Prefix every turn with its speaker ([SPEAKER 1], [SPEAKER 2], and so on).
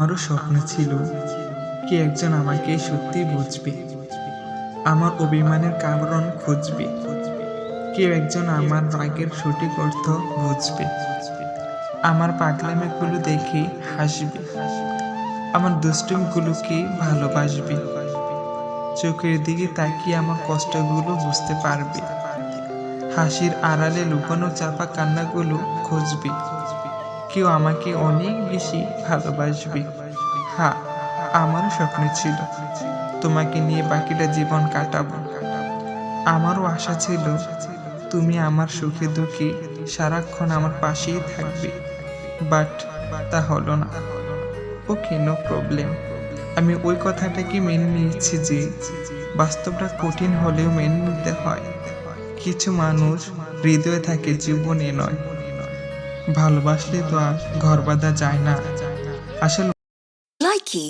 [SPEAKER 1] আমারও স্বপ্ন ছিল কি একজন আমাকে সত্যি বুঝবে, আমার অভিমানের কারণ খুঁজবে, কেউ একজন আমার রাগের সঠিক অর্থ বুঝবে, আমার পাগলামিগুলো দেখে হাসবে, আমার দুষ্টুমিগুলোকে ভালোবাসবে, চোখের দিকে তাকিয়ে আমার কষ্টগুলো বুঝতে পারবে, হাসির আড়ালে লুকানো চাপা কান্নাগুলো খুঁজবে, কেউ আমাকে অনেক বেশি ভালোবাসবে। হ্যাঁ, আমারও স্বপ্ন ছিল তোমাকে নিয়ে বাকিটা জীবন কাটাবো। আমারও আশা ছিল তুমি আমার সুখে দুঃখে সারাক্ষণ আমার পাশেই থাকবে, বাট তা হলো না। ওকে, নো প্রবলেম। আমি ওই কথাটাকে মেনে নিয়েছি যে বাস্তবটা কঠিন হলেও মেনে নিতে হয়। কিছু মানুষ হৃদয়ে থাকে, জীবনে নয়। ভালোবাসলে তো আর ঘর বাঁধা যায় না আসলে।
[SPEAKER 2] Likey